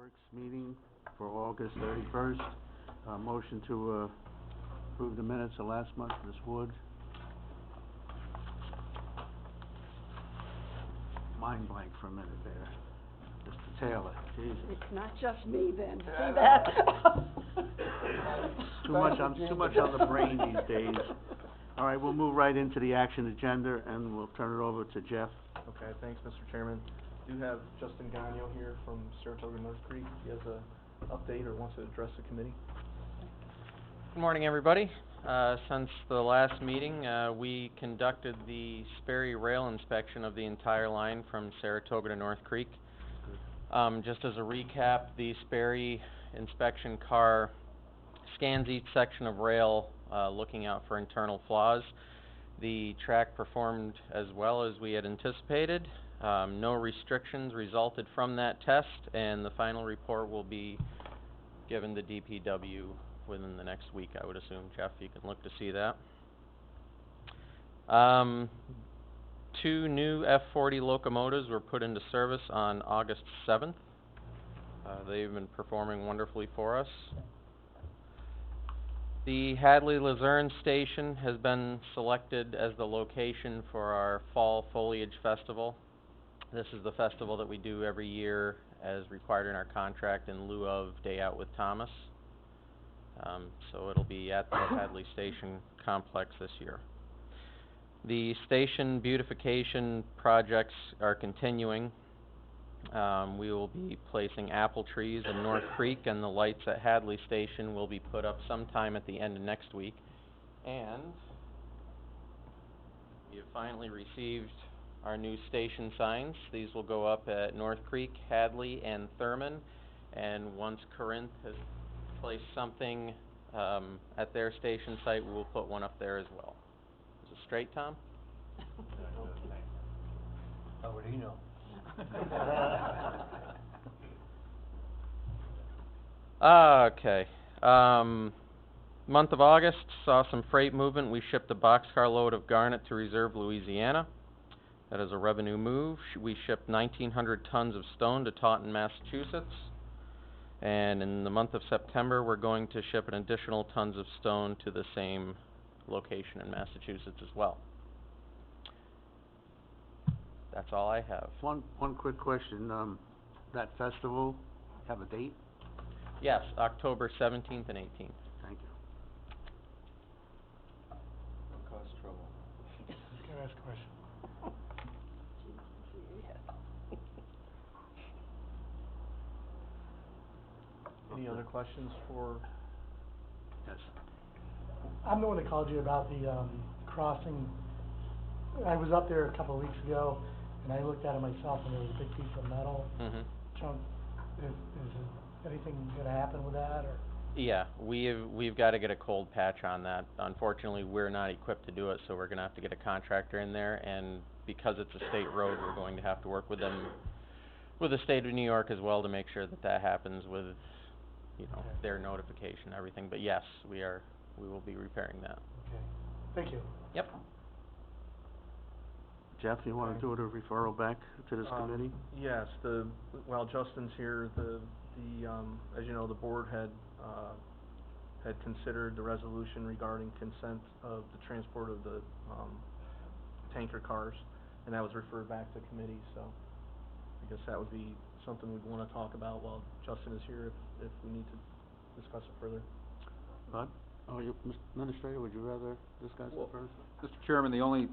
Works meeting for August 31st. Motion to approve the minutes of last month, Ms. Wood. Mind blank for a minute there. Mr. Taylor, Jesus. It's not just me then, see that? Too much on the brain these days. All right, we'll move right into the action agenda, and we'll turn it over to Jeff. Okay, thanks, Mr. Chairman. Do have Justin Gagno here from Saratoga North Creek. He has a update or wants to address the committee. Good morning, everybody. Since the last meeting, we conducted the Sperry rail inspection of the entire line from Saratoga to North Creek. Just as a recap, the Sperry inspection car scans each section of rail, looking out for internal flaws. The track performed as well as we had anticipated. No restrictions resulted from that test, and the final report will be given to DPW within the next week, I would assume. Jeff, you can look to see that. 2 new F40 locomotives were put into service on August 7th. They've been performing wonderfully for us. The Hadley Luzerne Station has been selected as the location for our Fall Foliage Festival. This is the festival that we do every year as required in our contract in lieu of Day Out with Thomas. So it'll be at the Hadley Station complex this year. The station beautification projects are continuing. We will be placing apple trees in North Creek, and the lights at Hadley Station will be put up sometime at the end of next week. And we have finally received our new station signs. These will go up at North Creek, Hadley, and Thurman. And once Corinth has placed something at their station site, we will put one up there as well. Is it straight, Tom? How would he know? Okay. Month of August saw some freight movement. We shipped a boxcar load of garnet to Reserve, Louisiana. That is a revenue move. We shipped 1,900 tons of stone to Taunton, Massachusetts. And in the month of September, we're going to ship an additional tons of stone to the same location in Massachusetts as well. That's all I have. One quick question. That festival, have a date? Yes, October 17th and 18th. Thank you. Don't cause trouble. Can I ask a question? Any other questions for? Yes. I'm the one that called you about the crossing. I was up there a couple of weeks ago, and I looked at it myself, and there was a big piece of metal chunk. Is anything going to happen with that, or? Yeah, we've got to get a cold patch on that. Unfortunately, we're not equipped to do it, so we're going to have to get a contractor in there. And because it's a state road, we're going to have to work with them, with the state of New York as well, to make sure that that happens with, you know, their notification and everything. But yes, we will be repairing that. Okay. Thank you. Yep. Jeff, you want to do a referral back to this committee? Yes. While Justin's here, as you know, the board had considered the resolution regarding consent of the transport of the tanker cars, and that was referred back to committee. So I guess that would be something we'd want to talk about while Justin is here, if we need to discuss it further. Bud? Oh, Mr. Administrator, would you rather discuss it first? Mr. Chairman, the only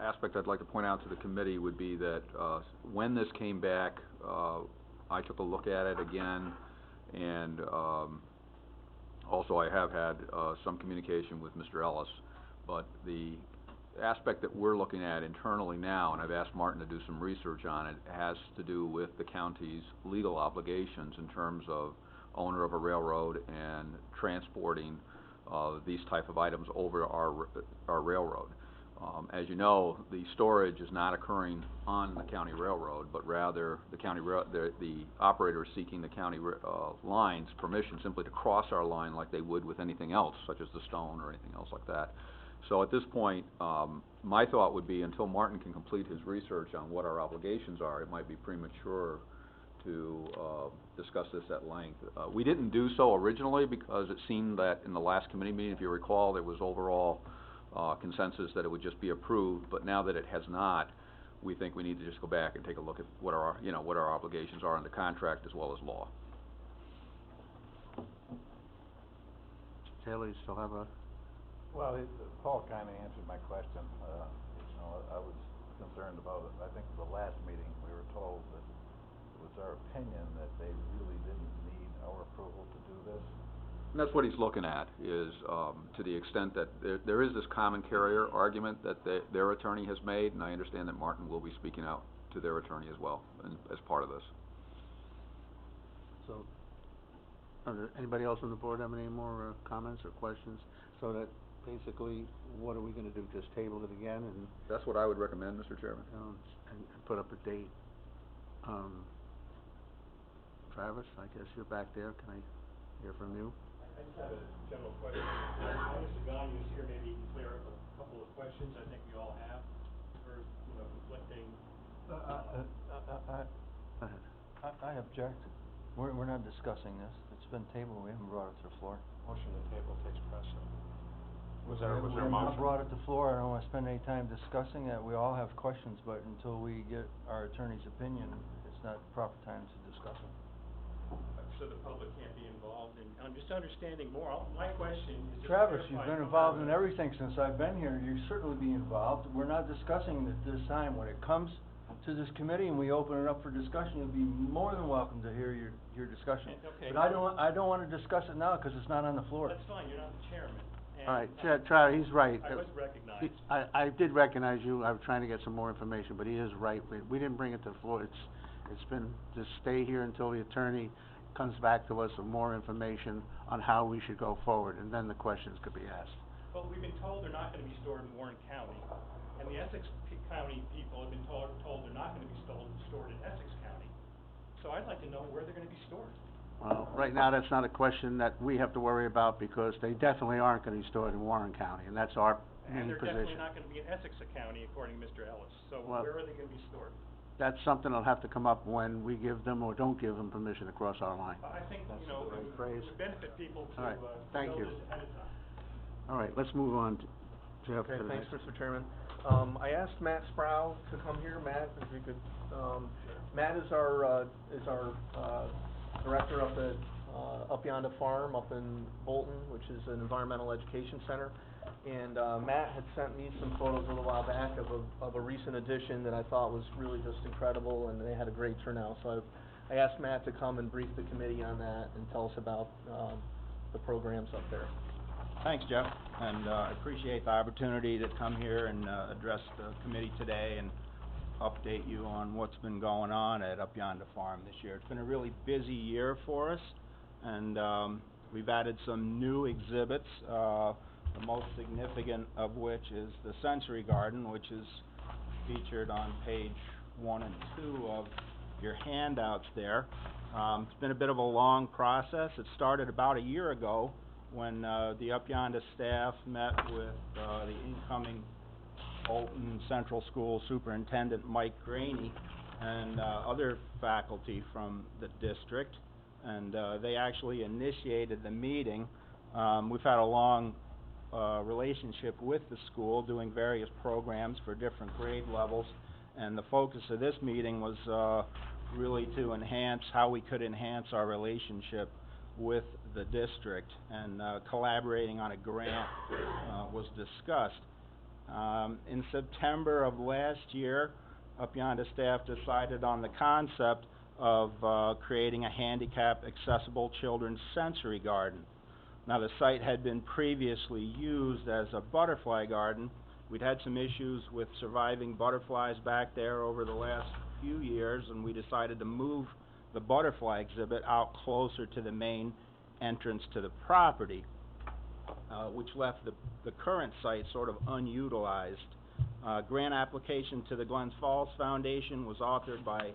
aspect I'd like to point out to the committee would be that when this came back, I took a look at it again, and also I have had some communication with Mr. Ellis, but the aspect that we're looking at internally now, and I've asked Martin to do some research on it, has to do with the county's legal obligations in terms of owner of a railroad and transporting these type of items over our railroad. As you know, the storage is not occurring on the county railroad, but rather the operator is seeking the county line's permission simply to cross our line like they would with anything else, such as the stone or anything else like that. So at this point, my thought would be, until Martin can complete his research on what our obligations are, it might be premature to, discuss this at length. We didn't do so originally because it seemed that in the last committee meeting, if you recall, there was overall, consensus that it would just be approved, but now that it has not, we think we need to just go back and take a look at what our, what our obligations are under contract as well as law. Taylor, you still have a, Well, Paul kinda answered my question. I was concerned about it. I think at the last meeting, we were told that it was our opinion that they really didn't need our approval to do this. And that's what he's looking at, is, to the extent that there is this common carrier argument that their attorney has made, and I understand that Martin will be speaking out to their attorney as well, and as part of this. so, anybody else on the board have any more, comments or questions? So that, basically, what are we gonna do, just table it again and, That's what I would recommend, Mr. Chairman. and put up a date? Travis, I guess you're back there, can I hear from you? I just have a general question. Mr. Gagne is here, maybe he can clear up a couple of questions I think we all have, or, conflicting. Go ahead. I object. We're not discussing this. It's been tabled, we haven't brought it to the floor. Motion to table takes precedent. We have not brought it to the floor, I don't wanna spend any time discussing it. We all have questions, but until we get our attorney's opinion, it's not the proper time to discuss it. So the public can't be involved in, I'm just understanding more. My question is just Travis, you've clarifying been from involved in our- everything since I've been here, you certainly be involved. We're not discussing it this time. When it comes to this committee and we open it up for discussion, you'll be more than welcome to hear your discussion. Okay. But I don't wanna discuss it now, 'cause it's not on the floor. That's fine, you're not the chairman. And, All right, Travis, he's right. I was recognized. I did recognize you, I was trying to get some more information, but he is right, we didn't bring it to the floor, it's been, just stay here until the attorney comes back to us with more information on how we should go forward, and then the questions could be asked. Well, we've been told they're not gonna be stored in Warren County, and the Essex County people have been told they're not gonna be stored in Essex County. So I'd like to know where they're gonna be stored. Well, right now, that's not a question that we have to worry about, because they definitely aren't gonna be stored in Warren County, and that's our And main they're definitely position. not gonna be in Essex County, according to Mr. Ellis. So Well- where are they gonna be stored? That's something that'll have to come up when we give them or don't give them permission to cross our line. I think, That's it the right phrase. would benefit people to, All right, thank know you. this ahead of time. All right, let's move on to Jeff. Okay, for the thanks, next- Mr. Chairman. I asked Matt Sproul to come here. Matt, if you could, Matt is our director up at, Up Yonder Farm up in Bolton, which is an environmental education center. And, Matt had sent me some photos a little while back of a recent addition that I thought was really just incredible, and they had a great turnout. So I asked Matt to come and brief the committee on that and tell us about, the programs up there. Thanks, Jeff, and I appreciate the opportunity to come here and address the committee today and update you on what's been going on at Up Yonder Farm this year. It's been a really busy year for us, and we've added some new exhibits, the most significant of which is the sensory garden, which is featured on page 1 and 2 of your handouts there. It's been a bit of a long process. It started about a year ago when the Up Yonder staff met with the incoming Bolton Central School Superintendent Mike Graney and other faculty from the district, and they actually initiated the meeting. We've had a long relationship with the school, doing various programs for different grade levels, and the focus of this meeting was really to enhance how we could enhance our relationship with the district, and collaborating on a grant was discussed. In September of last year, Up Yonder staff decided on the concept of creating a handicap accessible children's sensory garden. Now, the site had been previously used as a butterfly garden. We'd had some issues with surviving butterflies back there over the last few years, and we decided to move the butterfly exhibit out closer to the main entrance to the property, which left the current site sort of unutilized. Grant application to the Glens Falls Foundation was authored by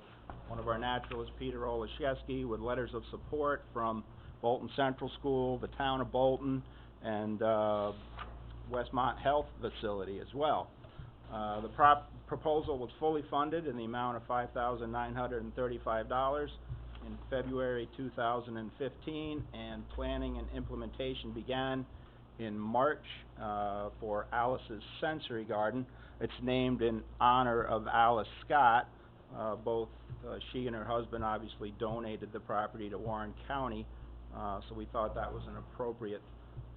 one of our naturalists, Peter Olszewski, with letters of support from Bolton Central School, the town of Bolton, and Westmont Health Facility as well. The proposal was fully funded in the amount of $5,935, in February 2015, and planning and implementation began in March for Alice's Sensory Garden. It's named in honor of Alice Scott. Both she and her husband obviously donated the property to Warren County, so we thought that was an appropriate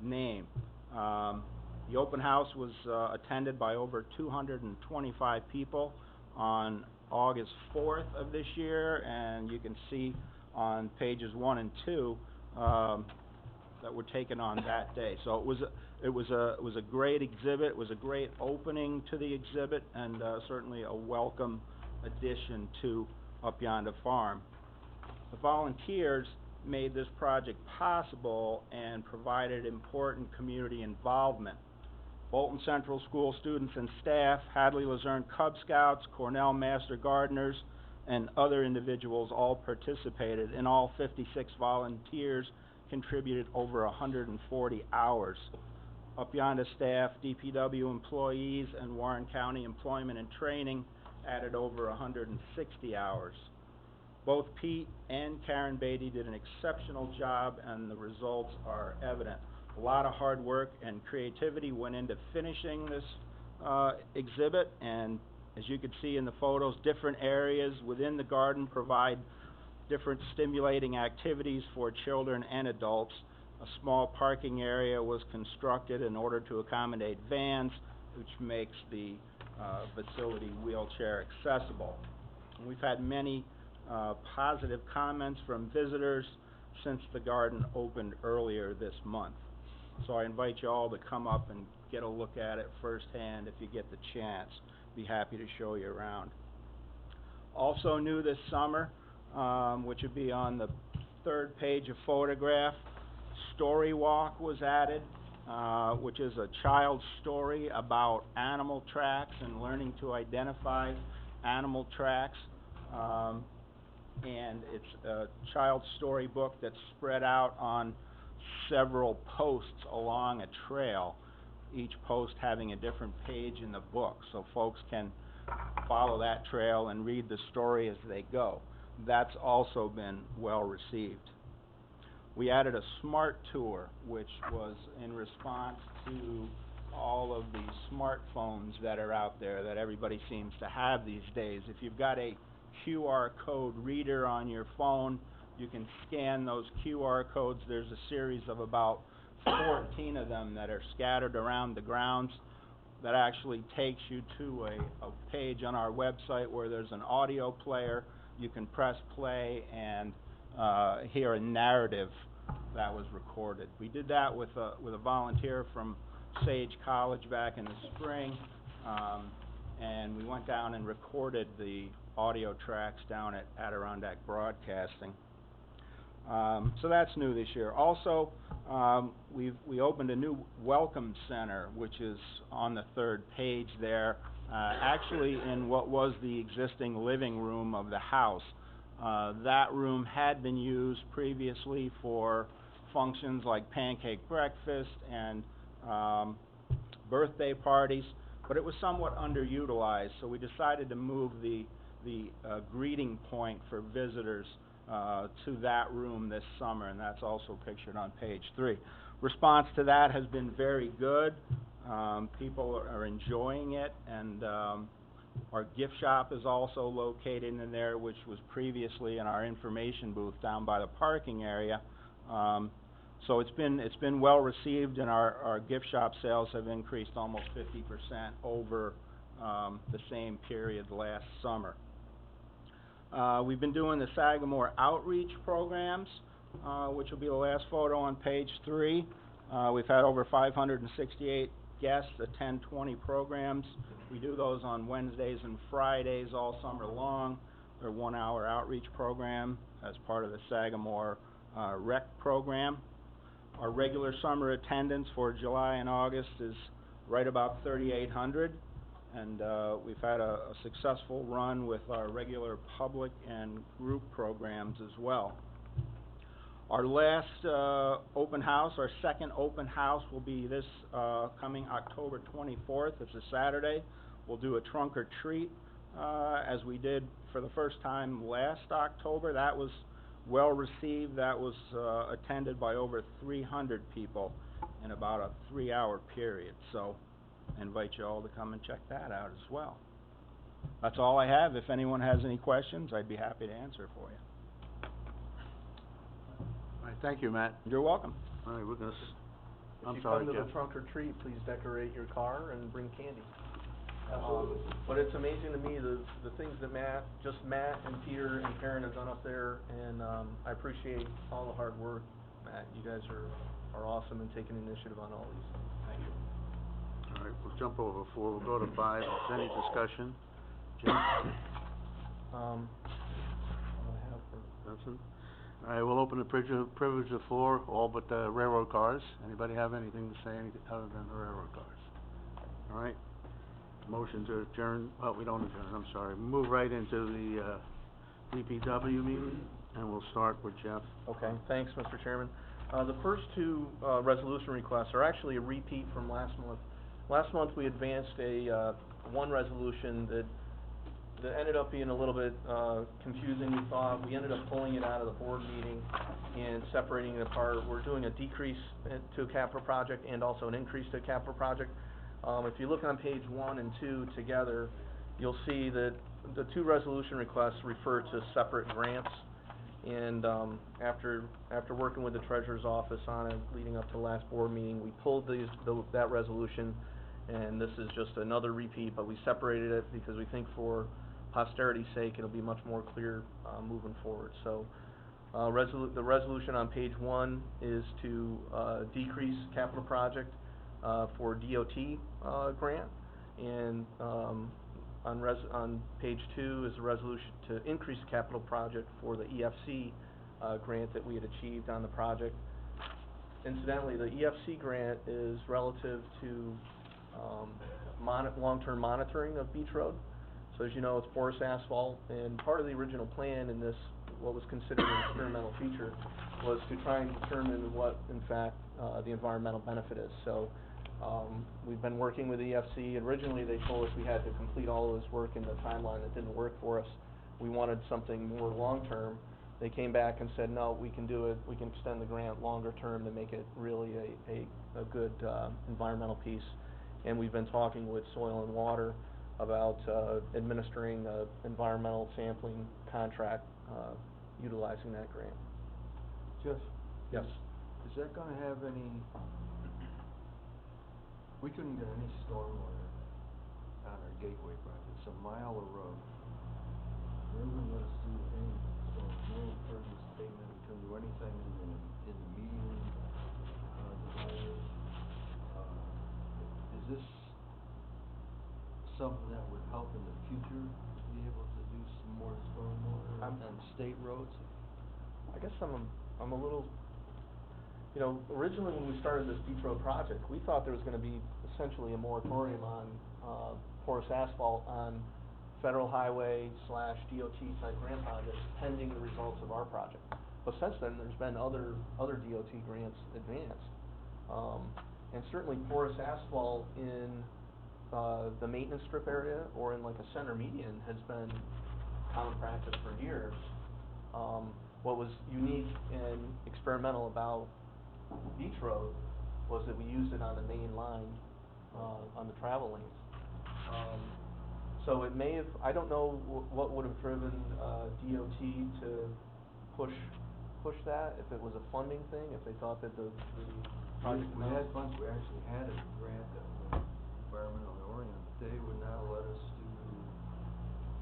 name. The open house was attended by over 225 people on August 4th of this year, and you can see on pages 1 and 2 that were taken on that day. So it was a great exhibit. It was a great opening to the exhibit, and certainly a welcome addition to Up Yonder Farm. The volunteers made this project possible and provided important community involvement. Bolton Central School students and staff, Hadley Luzerne Cub Scouts, Cornell Master Gardeners, and other individuals all participated, and all 56 volunteers contributed over 140 hours. Up Yonder staff, DPW employees, and Warren County Employment and Training added over 160 hours. Both Pete and Karen Beatty did an exceptional job, and the results are evident. A lot of hard work and creativity went into finishing this exhibit, and as you can see in the photos, different areas within the garden provide different stimulating activities for children and adults. A small parking area was constructed in order to accommodate vans, which makes the facility wheelchair accessible. And we've had many positive comments from visitors since the garden opened earlier this month. So I invite you all to come up and get a look at it firsthand if you get the chance. Be happy to show you around. Also new this summer, which would be on the third page of photograph, Story Walk was added, which is a child's story about animal tracks and learning to identify animal tracks. And it's a child's storybook that's spread out on several posts along a trail, each post having a different page in the book, so folks can follow that trail and read the story as they go. That's also been well received. We added a smart tour, which was in response to all of the smartphones that are out there that everybody seems to have these days. If you've got a QR code reader on your phone, you can scan those QR codes. There's a series of about 14 of them that are scattered around the grounds that actually takes you to a page on our website where there's an audio player. You can press play and hear a narrative that was recorded. We did that with a volunteer from Sage College back in the spring, and we went down and recorded the audio tracks down at Adirondack Broadcasting. So that's new this year. Also, we opened a new welcome center, which is on the third page there, actually in what was the existing living room of the house. That room had been used previously for functions like pancake breakfast and birthday parties, but it was somewhat underutilized, so we decided to move the greeting point for visitors to that room this summer, and that's also pictured on page 3. Response to that has been very good. People are enjoying it, and our gift shop is also located in there, which was previously in our information booth down by the parking area. So it's been well received, and our gift shop sales have increased almost 50% over the same period last summer. We've been doing the Sagamore outreach programs, which will be the last photo on page 3. We've had over 568 guests attend 20 programs. We do those on Wednesdays and Fridays all summer long. They're 1-hour outreach program as part of the Sagamore rec program. Our regular summer attendance for July and August is right about 3,800. And we've had a successful run with our regular public and group programs as well. Our last open house, our second open house, will be this coming October 24th. It's a Saturday. We'll do a trunk or treat as we did for the first time last October. That was well-received. That was, attended by over 300 people in about a 3-hour period, so I invite you all to come and check that out as well. That's all I have. If anyone has any questions, I'd be happy to answer for you. All right, thank you, Matt. You're welcome. All right, we're gonna, I'm If sorry, you come to Jeff. the trunk or treat, please decorate your car and bring candy. Absolutely. But it's amazing to me, the things that Matt and Peter and Karen have done up there, and, I appreciate all the hard work. Matt, you guys are awesome in taking initiative on all these. Thank you. All right, we'll jump over 4, we'll go to 5. Is there any discussion? Jim? All I have for Benson? All right, we'll open the privilege of the floor, all but the railroad cars. Anybody have anything to say, anything other than the railroad cars? All right, motion to adjourn, well, we don't adjourn, I'm sorry. Move right into the, DPW meeting, and we'll start with Jeff. Okay, thanks, Mr. Chairman. The first two, resolution requests are actually a repeat from last month. Last month, we advanced one resolution that ended up being a little bit, confusing, we thought. We ended up pulling it out of the board meeting and separating it apart. We're doing a decrease to a capital project and also an increase to a capital project. If you look on page 1 and 2 together, you'll see that the two resolution requests refer to separate grants. And, after working with the treasurer's office on it, leading up to the last board meeting, we pulled that resolution, and this is just another repeat, but we separated it because we think for posterity's sake, it'll be much more clear, moving forward. So, the resolution on page 1 is to, decrease capital project, for DOT, grant, and, on page 2 is a resolution to increase capital project for the EFC, grant that we had achieved on the project. Incidentally, the EFC grant is relative to, long-term monitoring of Beach Road. So as you know, it's porous asphalt, and part of the original plan in this, what was considered an experimental feature, was to try and determine what, in fact, the environmental benefit is. So, we've been working with EFC. Originally, they told us we had to complete all of this work in the timeline. It didn't work for us. We wanted something more long-term. They came back and said, no, we can do it. We can extend the grant longer term to make it really a good, environmental piece. And we've been talking with Soil and Water about, administering a environmental sampling contract, utilizing that grant. Jeff? Yes. Is that gonna have any, we couldn't get any stormwater on our Gateway project, it's a mile of road. They're gonna let us do anything, so no impervious pavement, we couldn't do anything in the median, dividers. Is this something that would help in the future, to be able to do some more stormwater on state roads? I guess I'm a little, you know, originally when we started this Beach Road project, we thought there was gonna be essentially a moratorium on, porous asphalt on federal highway / DOT type grant projects pending the results of our project. But since then, there's been other DOT grants advanced. And certainly porous asphalt in, the maintenance strip area or in like a center median has been common practice for years. What was unique and experimental about Beach Road was that we used it on the main line, on the travel lanes. So it may have, I don't know what would have driven, DOT to push that, if it was a funding thing, if they thought that the project. We had funds, we actually had a grant that was environmentally oriented, but they would not let us do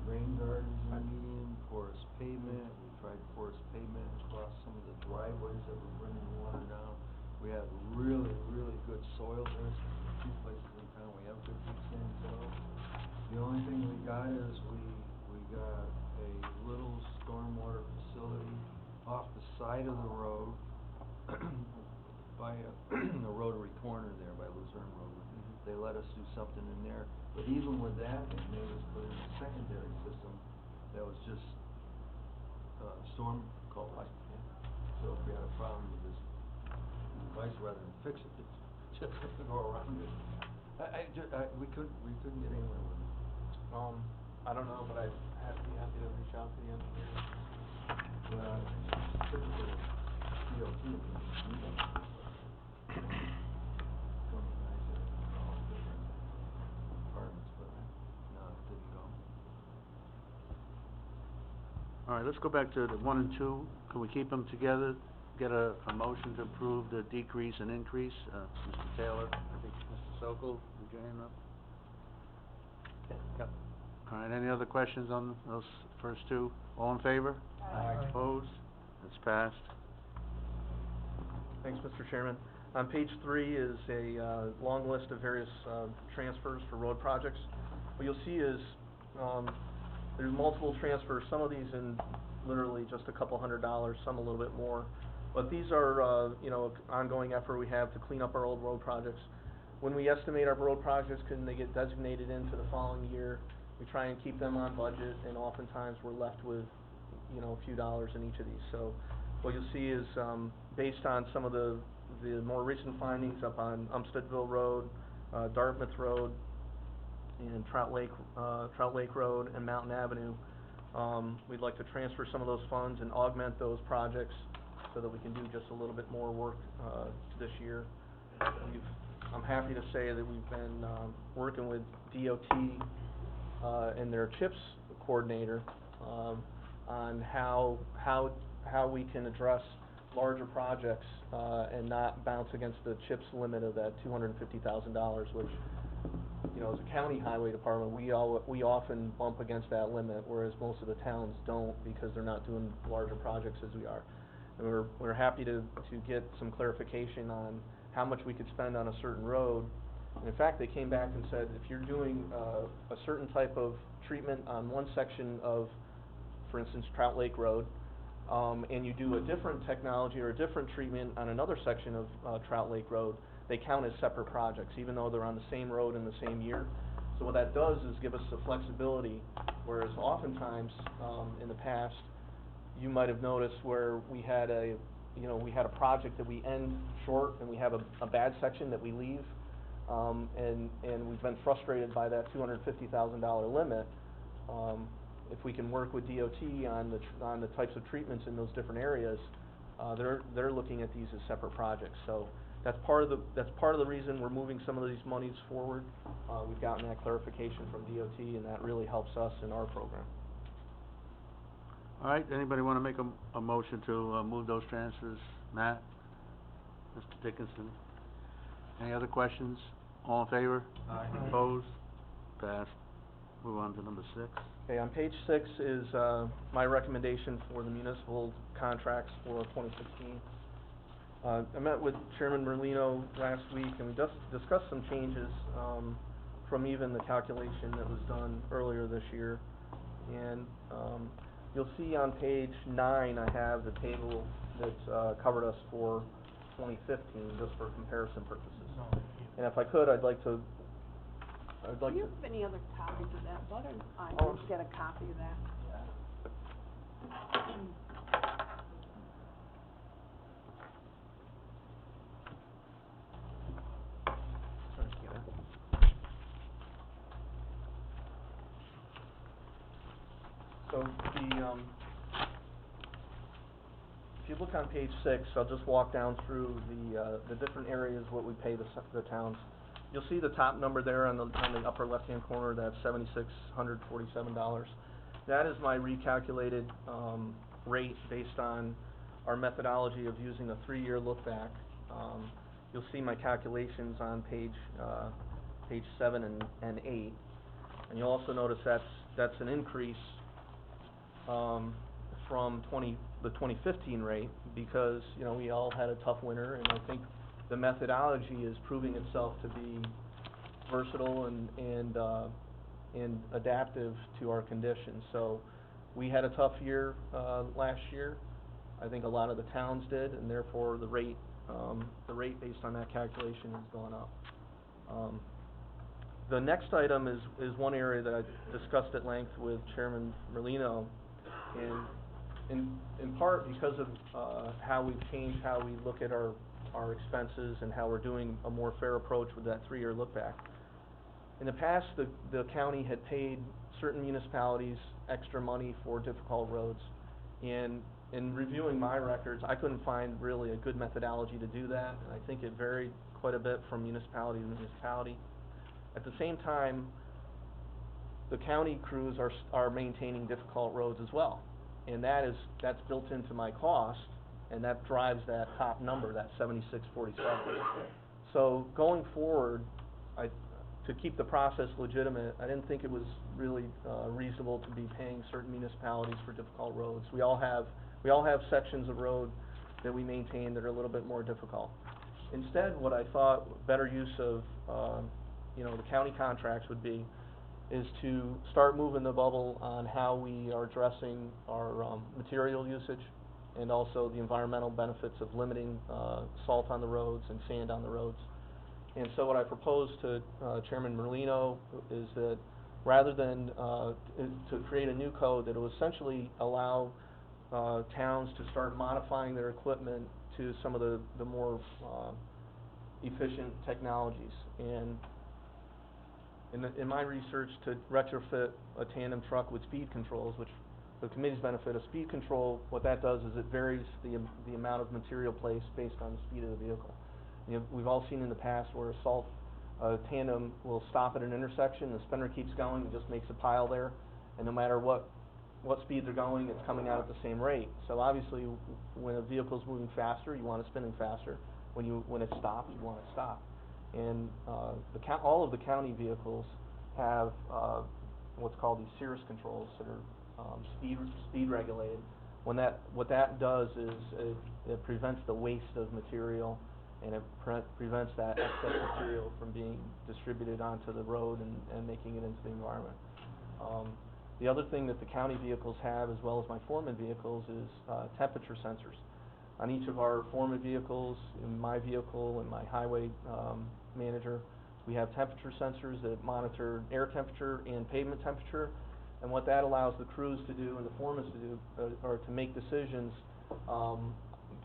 rain gardens in the median, porous pavement. We tried porous pavement across some of the driveways that were bringing water down. We have really, really good soil there, so a few places in town, we have good deep sandy soil. The only thing we got is we got a little stormwater facility off the side of the road by a rotary corner there by Luzerne Road. They let us do something in there, but even with that, they made us put in a secondary system that was just, storm culvert. So if we had a problem with this device, rather than fix it, it's just go around it. We couldn't get anywhere with it. I don't know, but I'd be happy to reach out to the engineer. see if we can do that. Some of the guys that are all different departments, but no, it didn't go. All right, let's go back to the 1 and 2. Can we keep them together? Get a motion to approve the decrease and increase? Mr. Taylor, I think Mr. Sokol, did your hand up? Yep. All right, any other questions on those first two? All in favor? Aye. Opposed? It's passed. Thanks, Mr. Chairman. On page 3 is a long list of various transfers for road projects. What you'll see is there's multiple transfers, some of these in literally just a couple $100, some a little bit more. But these are, ongoing effort we have to clean up our old road projects. When we estimate our road projects, can they get designated into the following year, we try and keep them on budget, and oftentimes we're left with, a few dollars in each of these. So what you'll see is, based on some of the more recent findings up on Umsteadville Road, Dartmouth Road, and Trout Lake Road and Mountain Avenue, we'd like to transfer some of those funds and augment those projects so that we can do just a little bit more work, this year. I'm happy to say that we've been, working with DOT, and their CHIPS coordinator, on how we can address larger projects, and not bounce against the CHIPS limit of that $250,000, which, as a county highway department, we often bump against that limit, whereas most of the towns don't, because they're not doing larger projects as we are. And we're happy to get some clarification on how much we could spend on a certain road. And in fact, they came back and said, if you're doing a certain type of treatment on one section of, for instance, Trout Lake Road, and you do a different technology or a different treatment on another section of Trout Lake Road, they count as separate projects, even though they're on the same road in the same year. So what that does is give us the flexibility, whereas oftentimes, in the past, you might have noticed where we had a project that we end short and we have a bad section that we leave, and we've been frustrated by that $250,000 limit. If we can work with DOT on the types of treatments in those different areas, they're looking at these as separate projects. So that's part of the reason we're moving some of these monies forward. We've gotten that clarification from DOT, and that really helps us in our program. All right, anybody want to make a motion to move those transfers? Matt? Mr. Dickinson? Any other questions? All in favor? Aye. Opposed? Passed. Move on to number 6. Okay, on page 6 is my recommendation for the municipal contracts for 2016. I met with Chairman Merlino last week, and we discussed some changes from even the calculation that was done earlier this year. And you'll see on page 9, I have the table that covered us for 2015, just for comparison purposes. And if I could, I'd like to. Do you have any other copies of that, Bud, or I Oh. can get a copy of that? So if you look on page 6, I'll just walk down through the different areas what we pay the towns. You'll see the top number there on the upper left-hand corner, that's $7,647. That is my recalculated rate based on our methodology of using a 3-year look back. You'll see my calculations on page 7 and 8, and you'll also notice that's an increase from the 2015 rate, because we all had a tough winter, and I think the methodology is proving itself to be versatile and adaptive to our conditions. So we had a tough year last year. I think a lot of the towns did, and therefore the rate based on that calculation has gone up. The next item is one area that I discussed at length with Chairman Merlino, and in part because of how we've changed how we look at our expenses and how we're doing a more fair approach with that 3-year look back. In the past, the county had paid certain municipalities extra money for difficult roads, and in reviewing my records, I couldn't find really a good methodology to do that, and I think it varied quite a bit from municipality to municipality. At the same time, the county crews are maintaining difficult roads as well, and that's built into my cost, and that drives that top number, that 7647. So going forward, to keep the process legitimate, I didn't think it was really reasonable to be paying certain municipalities for difficult roads. We all have sections of road that we maintain that are a little bit more difficult. Instead, what I thought better use of the county contracts would be is to start moving the bubble on how we are addressing our material usage and also the environmental benefits of limiting salt on the roads and sand on the roads. And so what I proposed to Chairman Merlino is that rather than to create a new code that will essentially allow towns to start modifying their equipment to some of the more efficient technologies. And in my research, to retrofit a tandem truck with speed controls, which the committee's benefit of speed control, what that does is it varies the amount of material placed based on the speed of the vehicle. We've all seen in the past where a tandem will stop at an intersection, the spinner keeps going, it just makes a pile there, and no matter what speed they're going, it's coming out at the same rate. So obviously, when a vehicle's moving faster, you want it spinning faster. When it stops, you want it stopped. And all of the county vehicles have what's called these Cirrus controls that are speed regulated. What that does is it prevents the waste of material, and it prevents that excess material from being distributed onto the road and making it into the environment. The other thing that the county vehicles have, as well as my foreman vehicles, is temperature sensors. On each of our foreman vehicles, in my vehicle and my highway manager, we have temperature sensors that monitor air temperature and pavement temperature. And what that allows the crews to do and the foremen to do are to make decisions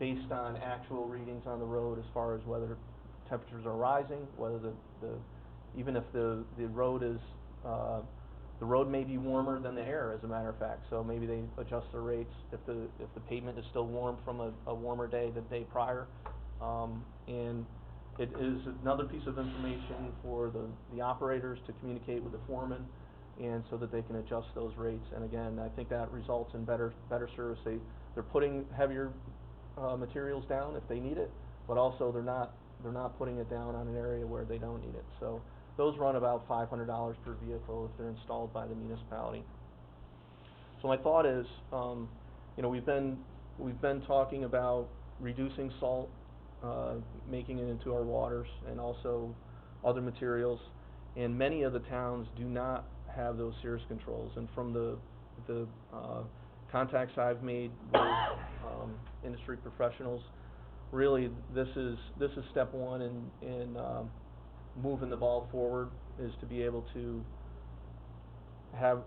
based on actual readings on the road as far as whether temperatures are rising, whether even if the road is the road may be warmer than the air, as a matter of fact. So maybe they adjust their rates if the pavement is still warm from a warmer day the day prior. And it is another piece of information for the operators to communicate with the foreman, and so that they can adjust those rates. And again, I think that results in better service. They're putting heavier materials down if they need it, but also they're not putting it down on an area where they don't need it. So those run about $500 per vehicle if they're installed by the municipality. So my thought is, we've been talking about reducing salt, making it into our waters, and also other materials. And many of the towns do not have those Cirrus controls. And from the contacts I've made with industry professionals, really this is step one in moving the ball forward, is to be able to have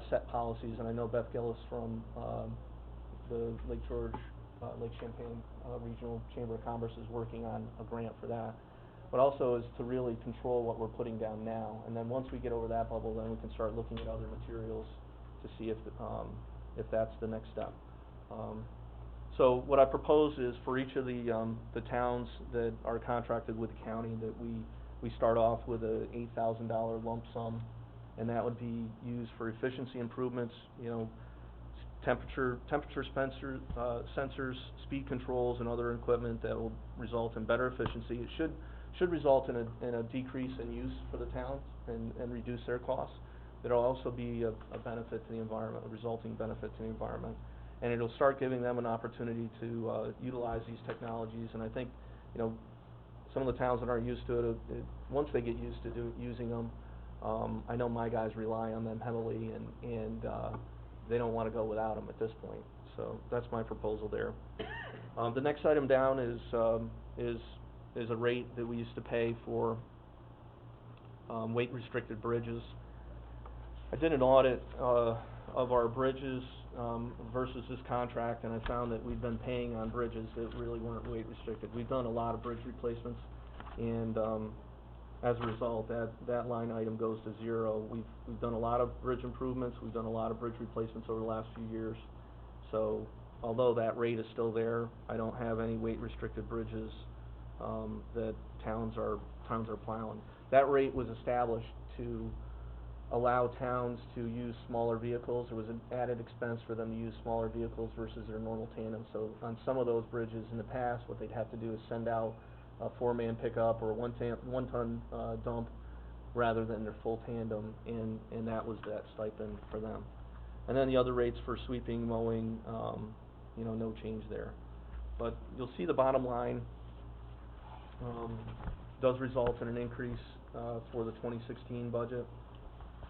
set policies. And I know Beth Gillis from the Lake George, Lake Champlain Regional Chamber of Commerce is working on a grant for that. But also is to really control what we're putting down now. And then once we get over that bubble, then we can start looking at other materials to see if that's the next step. So what I propose is for each of the towns that are contracted with the county, that we start off with a $8,000 lump sum, and that would be used for efficiency improvements, temperature sensors, speed controls, and other equipment that will result in better efficiency. It should result in a decrease in use for the towns and reduce their costs. It'll also be a benefit to the environment, a resulting benefit to the environment. And it'll start giving them an opportunity to utilize these technologies. And I think, some of the towns that aren't used to it, once they get used to using them, I know my guys rely on them heavily, and they don't want to go without them at this point. So that's my proposal there. The next item down is a rate that we used to pay for weight-restricted bridges. I did an audit of our bridges versus this contract, and I found that we've been paying on bridges that really weren't weight-restricted. We've done a lot of bridge replacements, and as a result, that line item goes to zero. We've done a lot of bridge improvements. We've done a lot of bridge replacements over the last few years. So although that rate is still there, I don't have any weight-restricted bridges, that towns are plowing. That rate was established to allow towns to use smaller vehicles. There was an added expense for them to use smaller vehicles versus their normal tandem. So on some of those bridges in the past, what they'd have to do is send out a 4-man pickup or a one-ton dump rather than their full tandem, and that was that stipend for them. And then the other rates for sweeping, mowing, no change there. But you'll see the bottom line does result in an increase for the 2016 budget.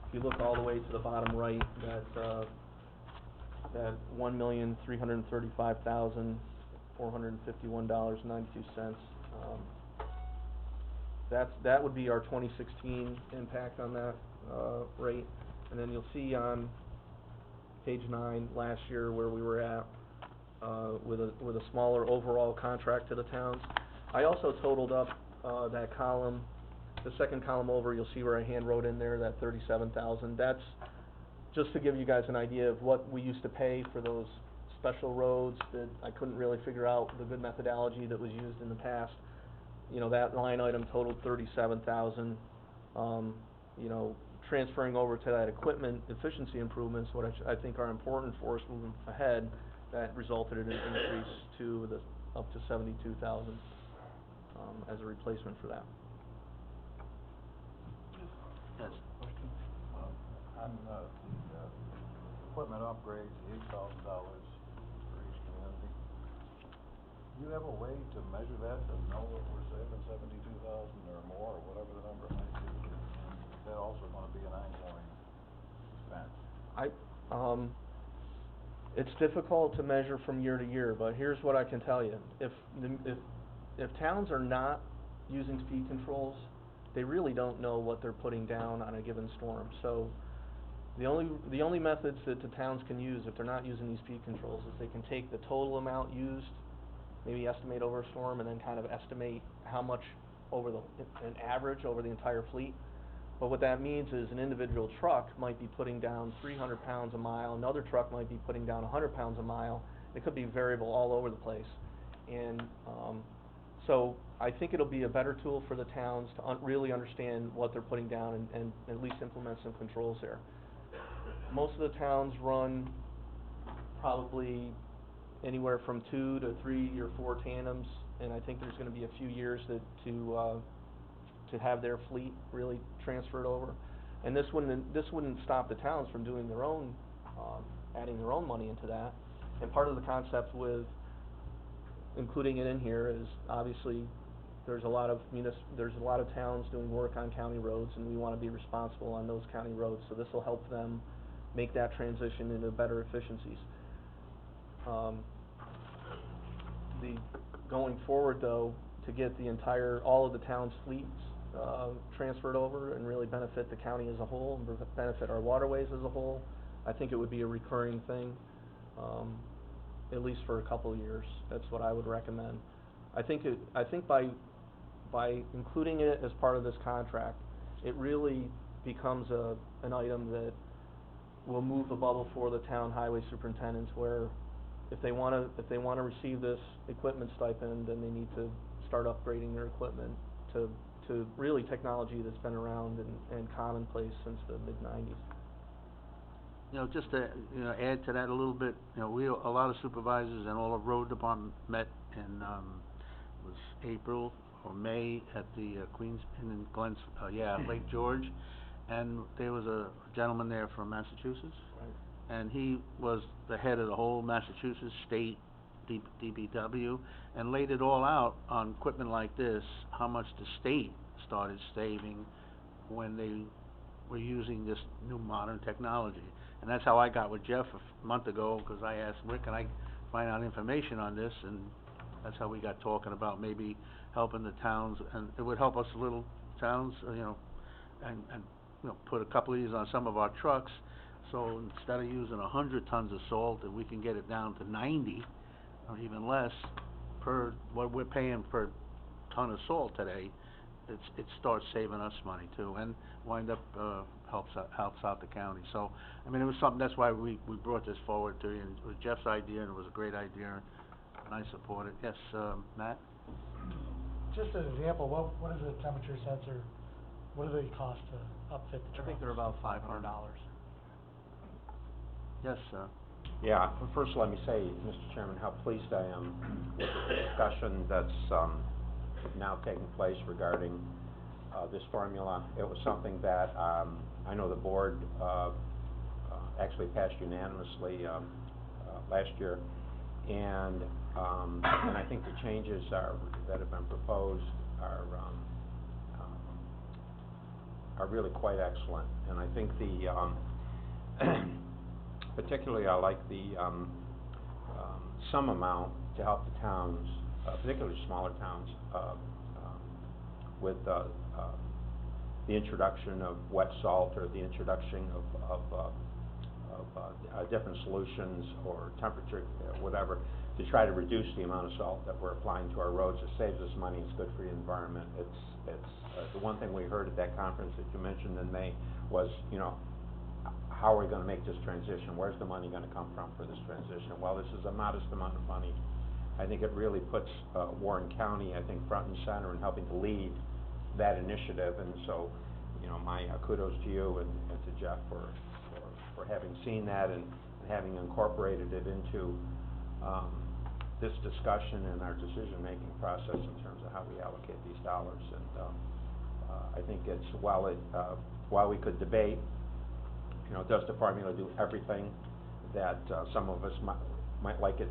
If you look all the way to the bottom right, that $1,335,451.92, that would be our 2016 impact on that rate. And then you'll see on page 9 last year where we were at with a smaller overall contract to the towns. I also totaled up that column. The second column over, you'll see where I hand wrote in there that 37,000. That's just to give you guys an idea of what we used to pay for those special roads that I couldn't really figure out the good methodology that was used in the past. That line item totaled 37,000. Transferring over to that equipment efficiency improvements, what I think are important for us moving ahead, that resulted in an increase to up to 72,000 as a replacement for that. Yes. On the equipment upgrades, the $8,000 for each community, do you have a way to measure that, to know if we're saving 72,000 or more, or whatever the number might be? Is that also gonna be an ongoing expense? It's difficult to measure from year to year, but here's what I can tell you. If towns are not using speed controls, they really don't know what they're putting down on a given storm. So the only methods that the towns can use if they're not using these speed controls is they can take the total amount used, maybe estimate over a storm, and then kind of estimate how much an average over the entire fleet. But what that means is an individual truck might be putting down 300 pounds a mile, another truck might be putting down 100 pounds a mile. It could be variable all over the place. And so I think it'll be a better tool for the towns to really understand what they're putting down and at least implement some controls there. Most of the towns run probably anywhere from 2 to 3 or 4 tandems, and I think there's going to be a few years to have their fleet really transferred over. And this wouldn't stop the towns from doing their own, adding their own money into that. And part of the concept with including it in here is obviously there's a lot of towns doing work on county roads, and we want to be responsible on those county roads. So this will help them make that transition into better efficiencies. Going forward though, to get all of the town's fleets transferred over and really benefit the county as a whole and benefit our waterways as a whole, I think it would be a recurring thing, at least for a couple of years. That's what I would recommend. I think by including it as part of this contract, it really becomes an item that will move the bubble for the town highway superintendents, where if they want to receive this equipment stipend, then they need to start upgrading their equipment to really technology that's been around and commonplace since the mid-90s. Just to, add to that a little bit, a lot of supervisors and all of road department met in, was April or May at the Lake George, and there was a gentleman there from Massachusetts. Right. And he was the head of the whole Massachusetts state DPW, and laid it all out on equipment like this, how much the state started saving when they were using this new modern technology. And that's how I got with Jeff a month ago, because I asked, where can I find out information on this? And that's how we got talking about maybe helping the towns, and it would help us little towns, and put a couple of these on some of our trucks. So instead of using 100 tons of salt, if we can get it down to 90 or even less per what we're paying per ton of salt today, it starts saving us money too, and wind up helps out the county. So, I mean, it was something, that's why we brought this forward to you, and it was Jeff's idea, and it was a great idea, and I support it. Yes, Matt? Just as an example, what is a temperature sensor, what do they cost to upfit the I truck? think they're about $500. Yes, Yeah, first let me say, Mr. Chairman, how pleased I am with the discussion that's now taking place regarding this formula. It was something that I know the board actually passed unanimously last year, and I think the changes that have been proposed are really quite excellent. And I think particularly I like the some amount to help the towns, particularly smaller towns, with the introduction of wet salt or the introduction of different solutions or temperature, whatever, to try to reduce the amount of salt that we're applying to our roads. It saves us money, it's good for the environment. It's the one thing we heard at that conference that you mentioned in May was, you know, how are we gonna make this transition? Where's the money gonna come from for this transition? Well, this is a modest amount of money. I think it really puts Warren County, I think, front and center in helping to lead that initiative. And so, you know, my kudos to you and to Jeff for having seen that and having incorporated it into this discussion and our decision-making process in terms of how we allocate these dollars. And I think it's, while we could debate, you know, does the formula do everything that some of us might like it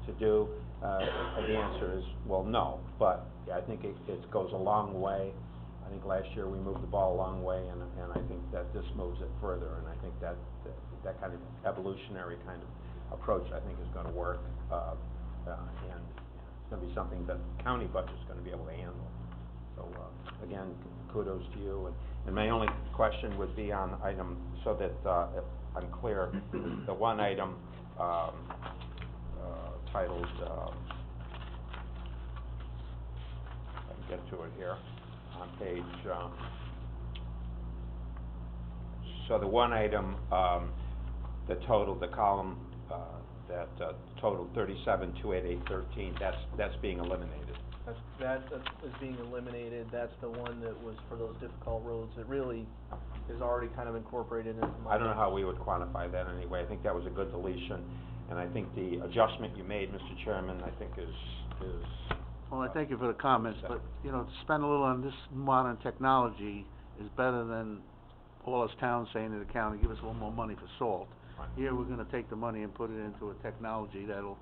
to do? The answer is, well, no. But yeah, I think it goes a long way. I think last year we moved the ball a long way, and I think that this moves it further. And I think that kind of evolutionary kind of approach, I think, is going to work, and it's going to be something that the county budget's going to be able to handle. So again, kudos to you. And my only question would be on item, so that if I'm clear, the one item titled, I can get to it here on page. So the one item, the column that totaled 37,288.13. That's being eliminated. That is being eliminated. That's the one that was for those difficult roads. It really is already kind of incorporated into my... I don't know how we would quantify that anyway. I think that was a good deletion, and I think the adjustment you made, Mr. Chairman, I think is well, I thank you for the comments, but, you know, to spend a little on this modern technology is better than all us towns saying to the county, give us a little more money for salt. Right. Here, we're gonna take the money and put it into a technology that'll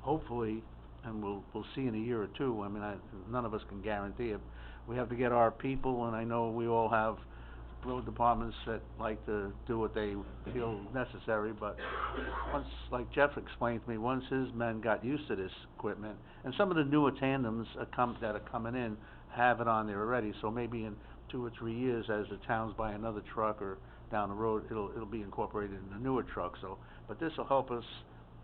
hopefully, and we'll see in a year or two, I mean, none of us can guarantee it. We have to get our people, and I know we all have road departments that like to do what they feel necessary, but once, like Jeff explained to me, once his men got used to this equipment, and some of the newer tandems that are coming in have it on there already, so maybe in 2 or 3 years, as the towns buy another truck or down the road, it'll be incorporated in the newer truck. So, but this will help us,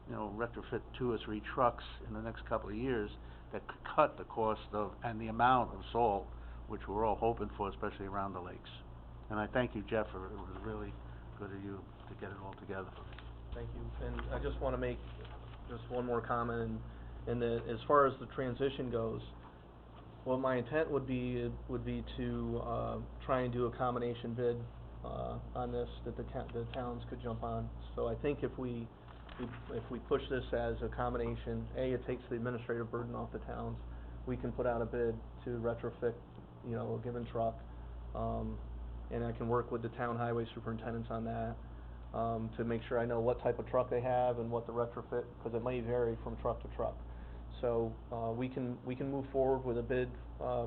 you know, retrofit 2 or 3 trucks in the next couple of years that could cut the cost of and the amount of salt, which we're all hoping for, especially around the lakes. And I thank you, Jeff, it was really good of you to get it all together. Thank you. And I just want to make just one more comment, and that as far as the transition goes, what my intent would be to try and do a combination bid on this that the towns could jump on. So I think if we push this as a combination, it takes the administrative burden off the towns. We can put out a bid to retrofit, you know, a given truck, and I can work with the town highway superintendents on that to make sure I know what type of truck they have and what the retrofit, because it may vary from truck to truck. So we can move forward with a bid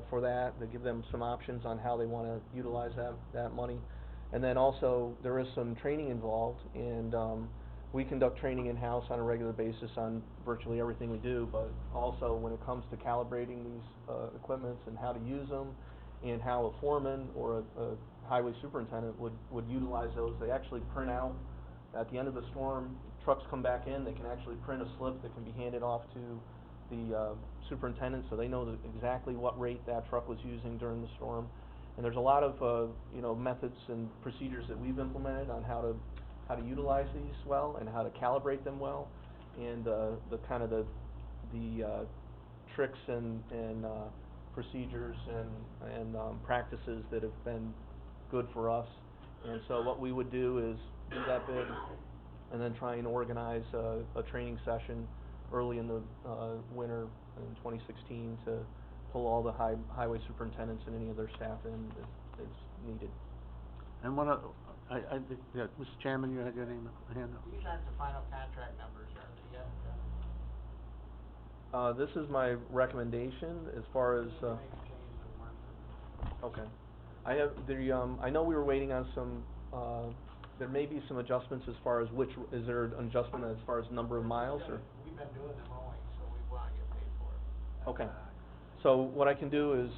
for that, to give them some options on how they want to utilize that money. And then also, there is some training involved, and we conduct training in-house on a regular basis on virtually everything we do, but also when it comes to calibrating these equipments and how to use them, and how a foreman or a highway superintendent would utilize those. They actually print out, at the end of the storm, trucks come back in, they can actually print a slip that can be handed off to the superintendent, so they know exactly what rate that truck was using during the storm. And there's a lot of, you know, methods and procedures that we've implemented on how to utilize these well and how to calibrate them well, and the kind of the tricks and procedures and practices that have been good for us. And so what we would do is do that bid, and then try and organize a training session early in the winter in 2016 to pull all the highway superintendents and any of their staff in as needed. And one of, I think, yeah, Mr. Chairman, you had your hand up? These aren't the final contract numbers, are they yet? This is my recommendation as far as, Make a change to one. okay. I have, I know we were waiting on some, there may be some adjustments as far as is there an adjustment as far as number of miles, or? We've been doing the mowing, so we want to get paid for it. Okay. So what I can do is,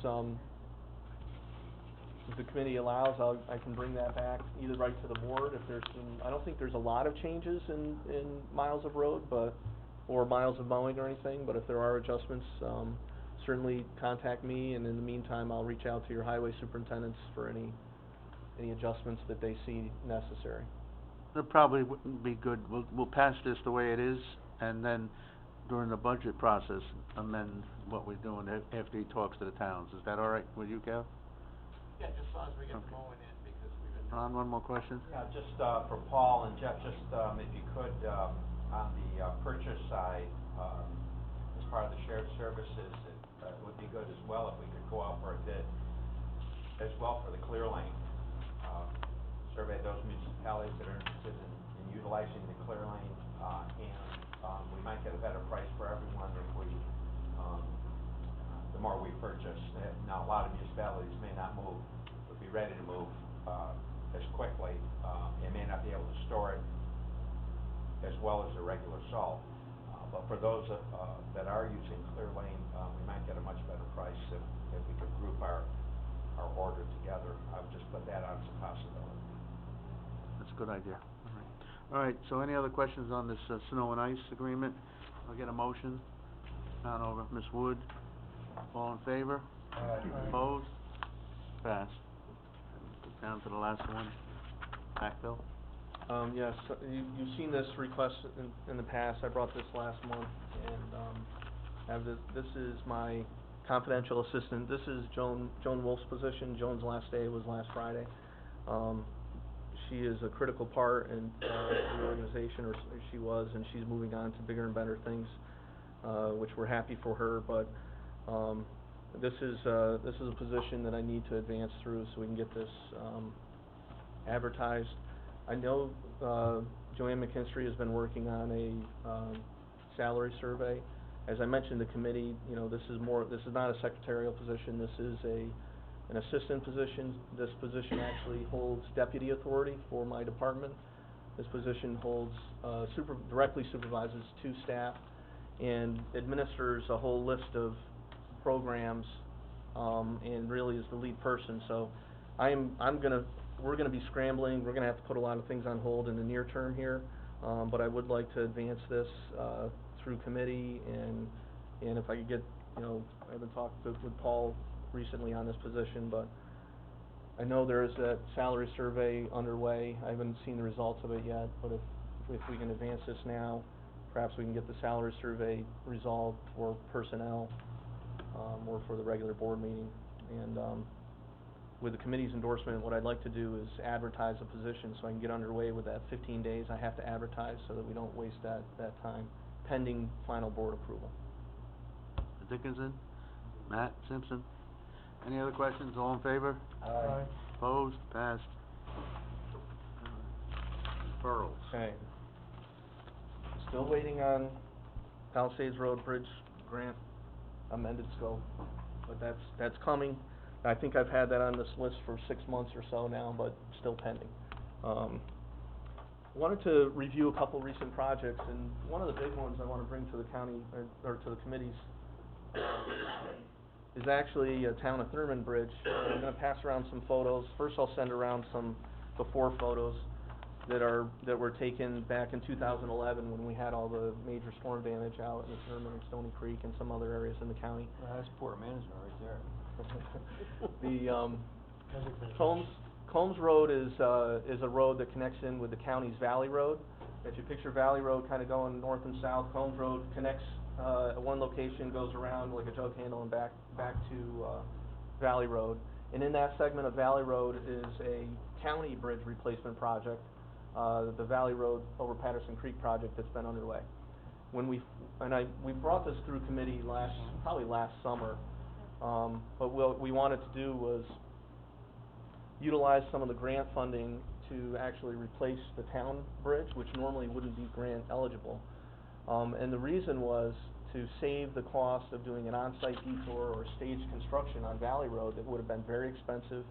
if the committee allows, I can bring that back either right to the board if there's some, I don't think there's a lot of changes in miles of road, or miles of mowing or anything, but if there are adjustments, certainly contact me, and in the meantime, I'll reach out to your highway superintendents for any adjustments that they see necessary. It probably wouldn't be good, we'll pass this the way it is, and then during the budget process, amend what we're doing after he talks to the towns. Is that all right with you, Kev? Yeah, just as long as we get the Okay. mowing in, because we've been. Ron, one more question? Yeah, just, for Paul and Jeff, just, if you could, on the, purchase side, as part of the shared services, it would be good as well if we could go out for a bid as well for the clear lane. Survey those municipalities that are interested in utilizing the clear lane, and, we might get a better price for everyone if we, the more we purchase. Now, a lot of municipalities may not would be ready to move, as quickly, and may not be able to store it as well as the regular salt. But for those that are using clear lane, we might get a much better price if we could group our order together. I would just put that out as a possibility. That's a good idea. All right, so any other questions on this snow and ice agreement? I'll get a motion. Down over, Ms. Wood. All in favor? Opposed? Passed. Down to the last one. Back, Bill? Yes, you've seen this request in the past. I brought this last month, and, this is my confidential assistant. This is Joan Wolf's position. Joan's last day was last Friday. She is a critical part in, the organization, or she was, and she's moving on to bigger and better things, which we're happy for her, but, this is a position that I need to advance through so we can get this, advertised. I know, Joanne McKinstry has been working on a, salary survey. As I mentioned to the committee, you know, this is not a secretarial position, this is an assistant position. This position actually holds deputy authority for my department. This position holds, directly supervises 2 staff and administers a whole list of programs, and really is the lead person. So we're gonna be scrambling, we're gonna have to put a lot of things on hold in the near term here, but I would like to advance this, through committee, and if I could get, you know, I haven't talked with Paul recently on this position, but I know there is that salary survey underway. I haven't seen the results of it yet, but if we can advance this now, perhaps we can get the salary survey resolved for personnel, or for the regular board meeting. And, with the committee's endorsement, what I'd like to do is advertise a position so I can get underway with that 15 days. I have to advertise so that we don't waste that time, pending final board approval. Dickinson? Matt? Simpson? Any other questions? All in favor? Aye. Opposed? Passed. Referrals. Okay. Still waiting on Palisades Road Bridge grant amended scope, but that's coming. I think I've had that on this list for 6 months or so now, but still pending. Wanted to review a couple recent projects, and one of the big ones I want to bring to the county, or to the committees, is actually Town of Thurman Bridge. I'm gonna pass around some photos. First, I'll send around some before photos that were taken back in 2011 when we had all the major storm damage out in the Thurman and Stony Creek and some other areas in the county. Well, that's poor management right there. designation? Combs Road is a road that connects in with the county's Valley Road. If you picture Valley Road kind of going north and south, Combs Road connects, at one location, goes around like a jug handle and back to, Valley Road. And in that segment of Valley Road is a county bridge replacement project, the Valley Road over Patterson Creek project that's been underway. We brought this through committee probably last summer, but what we wanted to do was utilize some of the grant funding to actually replace the town bridge, which normally wouldn't be grant eligible. And the reason was to save the cost of doing an on-site detour or stage construction on Valley Road that would have been very expensive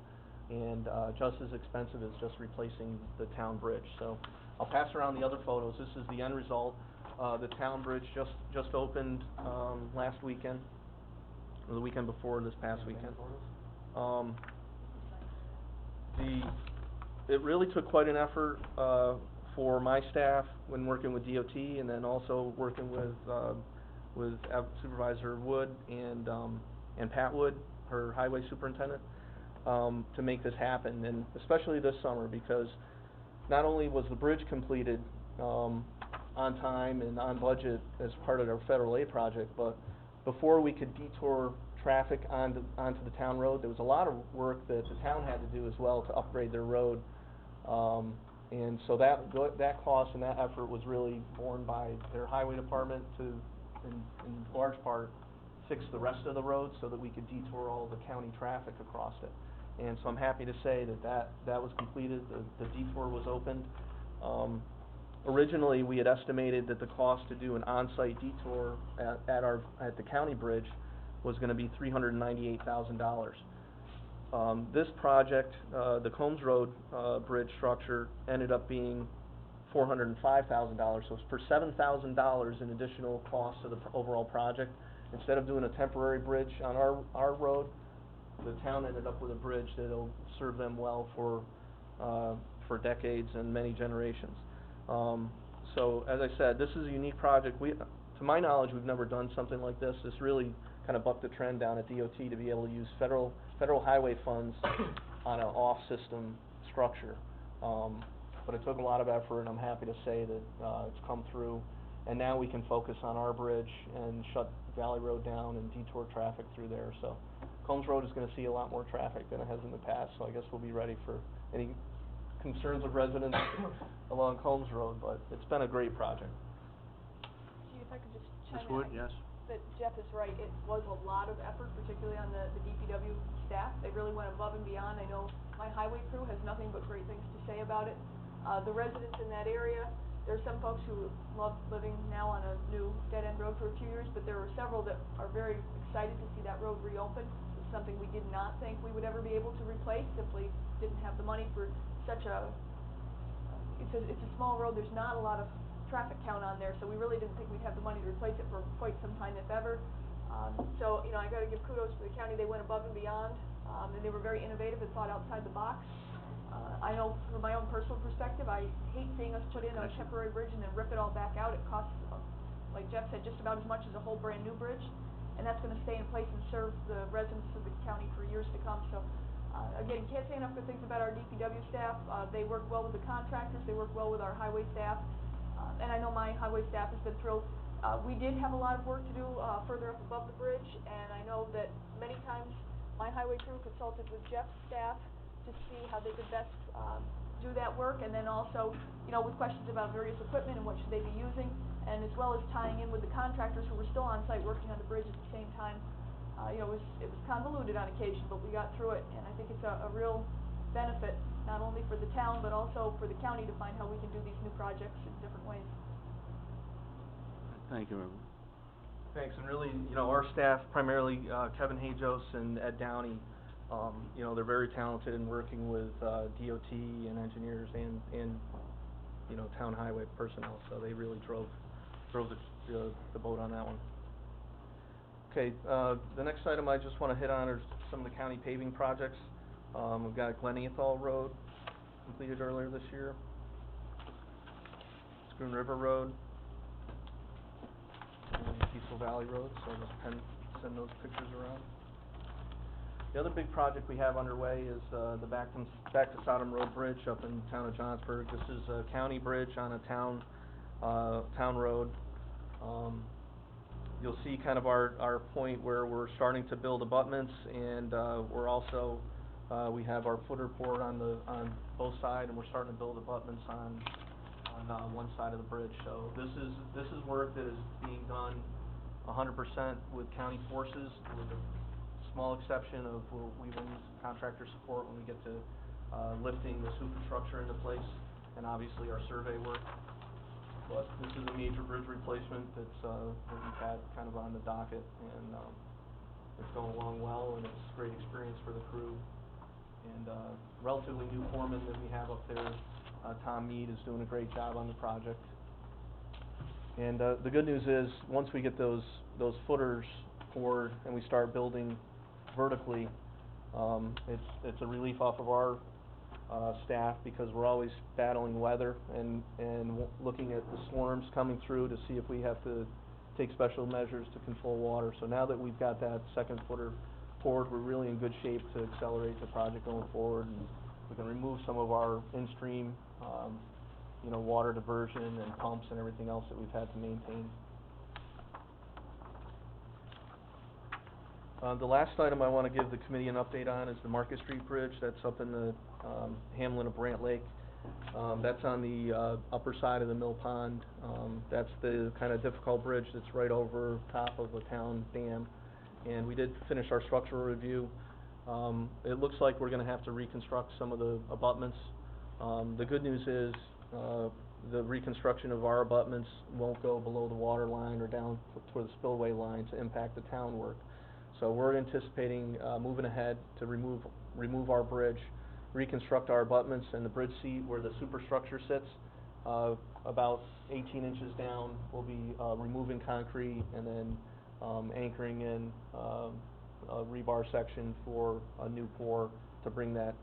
and just as expensive as just replacing the town bridge. So I'll pass around the other photos. This is the end result. The town bridge just opened last weekend, or the weekend before this past weekend. It really took quite an effort for my staff when working with DOT, and then also working with Supervisor Wood and Pat Wood, her highway superintendent, to make this happen, and especially this summer, because not only was the bridge completed on time and on budget as part of our federal aid project, but before we could detour traffic onto the town road, there was a lot of work that the town had to do as well to upgrade their road. And so that cost and that effort was really borne by their highway department to, in large part, fix the rest of the road so that we could detour all the county traffic across it. And so I'm happy to say that was completed, the detour was opened. Originally, we had estimated that the cost to do an on-site detour at the county bridge was going to be $398,000. This project, the Combs Road bridge structure, ended up being $405,000. So for $7,000 in additional cost to the overall project, instead of doing a temporary bridge on our road, the town ended up with a bridge that'll serve them well for decades and many generations. So as I said, this is a unique project. To my knowledge, we've never done something like this. This really kind of bucked the trend down at DOT to be able to use federal highway funds on an off-system structure. But it took a lot of effort, and I'm happy to say that it's come through. And now we can focus on our bridge and shut Valley Road down and detour traffic through there. So Combs Road is going to see a lot more traffic than it has in the past, so I guess we'll be ready for any concerns of residents along Combs Road, but it's been a great project. Gee, if I could just chime Ms. in. Wood, yes? That Jeff is right, it was a lot of effort, particularly on the DPW staff. They really went above and beyond. I know my highway crew has nothing but great things to say about it. The residents in that area, there are some folks who love living now on a new dead-end road for a few years, but there are several that are very excited to see that road reopen. It's something we did not think we would ever be able to replace, simply didn't have the money for such a, it's a small road, there's not a lot of traffic count on there, so we really didn't think we'd have the money to replace it for quite some time, if ever. So, I gotta give kudos to the county. They went above and beyond, and they were very innovative and thought outside the box. I know from my own personal perspective, I hate seeing us put in a temporary bridge and then rip it all back out. It costs, like Jeff said, just about as much as a whole brand new bridge, and that's gonna stay in place and serve the residents of the county for years to come. So, again, can't say enough good things about our DPW staff. They work well with the contractors, they work well with our highway staff, and I know my highway staff has been thrilled. We did have a lot of work to do further up above the bridge, and I know that many times my highway crew consulted with Jeff's staff to see how they could best do that work, and then also, with questions about various equipment and what should they be using, and as well as tying in with the contractors who were still on site working on the bridge at the same time. It was convoluted on occasion, but we got through it, and I think it's a real benefit, not only for the town, but also for the county to find how we can do these new projects in different ways. Thank you. Thanks, and really, our staff, primarily Kevin Hajos and Ed Downey, they're very talented in working with DOT and engineers and town highway personnel, so they really drove the boat on that one. Okay, the next item I just want to hit on are some of the county paving projects. We've got Glen Ethol Road completed earlier this year, Schooner River Road, and Peaceful Valley Road, so I'll just send those pictures around. The other big project we have underway is, the back to Sodom Road Bridge up in the town of Johnsburg. This is a county bridge on a town road. You'll see kind of our point where we're starting to build abutments, and, we're also, we have our footer poured on both sides, and we're starting to build abutments on one side of the bridge. So this is work that is being done 100% with county forces, with a small exception of we will use contractor support when we get to lifting the superstructure into place, and obviously our survey work. But this is a major bridge replacement that we've had kind of on the docket, and it's going along well, and it's a great experience for the crew. And relatively new foreman that we have up there, Tom Mead, is doing a great job on the project. And the good news is, once we get those footers poured and we start building vertically, it's a relief off of our staff, because we're always battling weather and looking at the storms coming through to see if we have to take special measures to control water. So now that we've got that second footer poured, we're really in good shape to accelerate the project going forward, and we can remove some of our in-stream water diversion and pumps and everything else that we've had to maintain. The last item I want to give the committee an update on is the Market Street Bridge. That's up in the hamlet of Brant Lake. That's on the upper side of the Mill Pond. That's the kind of difficult bridge that's right over top of a town dam. And we did finish our structural review. It looks like we're going to have to reconstruct some of the abutments. The good news is the reconstruction of our abutments won't go below the water line or down toward the spillway line to impact the town work. So we're anticipating moving ahead to remove our bridge, reconstruct our abutments, and the bridge seat where the superstructure sits, about 18 inches down. We'll be removing concrete and then anchoring in a rebar section for a new pour to bring that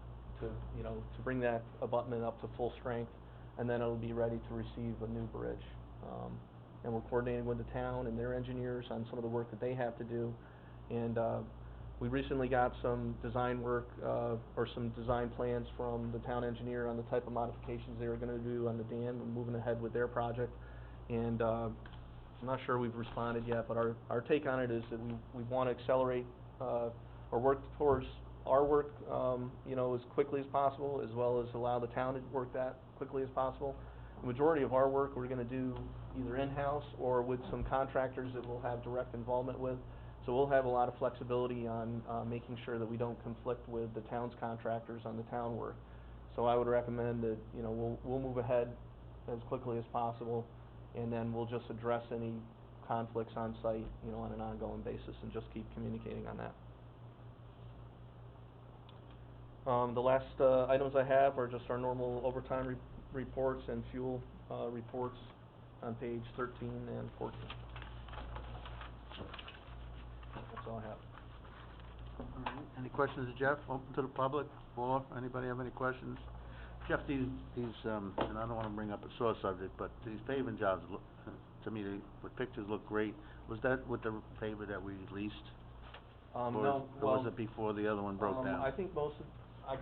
abutment up to full strength, and then it'll be ready to receive a new bridge. And we're coordinating with the town and their engineers on some of the work that they have to do. And we recently got some design work, or some design plans from the town engineer on the type of modifications they were going to do on the dam, and moving ahead with their project. And I'm not sure we've responded yet, but our take on it is that we want to accelerate or work towards our work, as quickly as possible, as well as allow the town to work that quickly as possible. The majority of our work we're going to do either in-house or with some contractors that we'll have direct involvement with. So we'll have a lot of flexibility on making sure that we don't conflict with the town's contractors on the town work. So I would recommend that, we'll move ahead as quickly as possible, and then we'll just address any conflicts on site, on an ongoing basis, and just keep communicating on that. The last items I have are just our normal overtime reports and fuel reports on page 13 and 14. That's all I have. All right. Any questions of Jeff? Open to the public, or anybody have any questions? Jeff, these and I don't want to bring up a sore subject, but these paving jobs look, to me, the pictures look great. Was that with the paver that we leased? No. Or was it before the other one broke down? I think I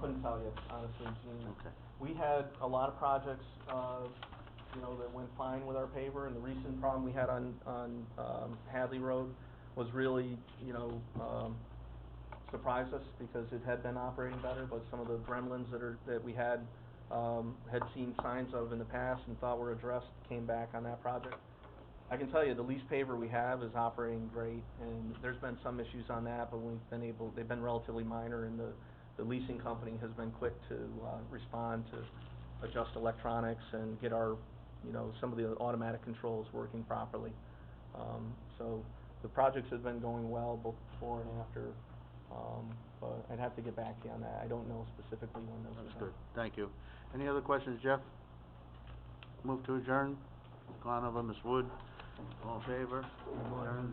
couldn't tell you, honestly, Gene. Okay. We had a lot of projects, that went fine with our paver, and the recent problem we had on Hadley Road was really, surprised us, because it had been operating better, but some of the gremlins that we had seen signs of in the past and thought were addressed came back on that project. I can tell you the lease paver we have is operating great, and there's been some issues on that, but they've been relatively minor, and the leasing company has been quick to respond to adjust electronics and get our, some of the automatic controls working properly. So the projects have been going well both before and after, but I'd have to get back to you on that. I don't know specifically when those are. That's good. Thank you. Any other questions, Jeff? Move to adjourn. Conover, Ms. Wood, all in favor? Adjourn.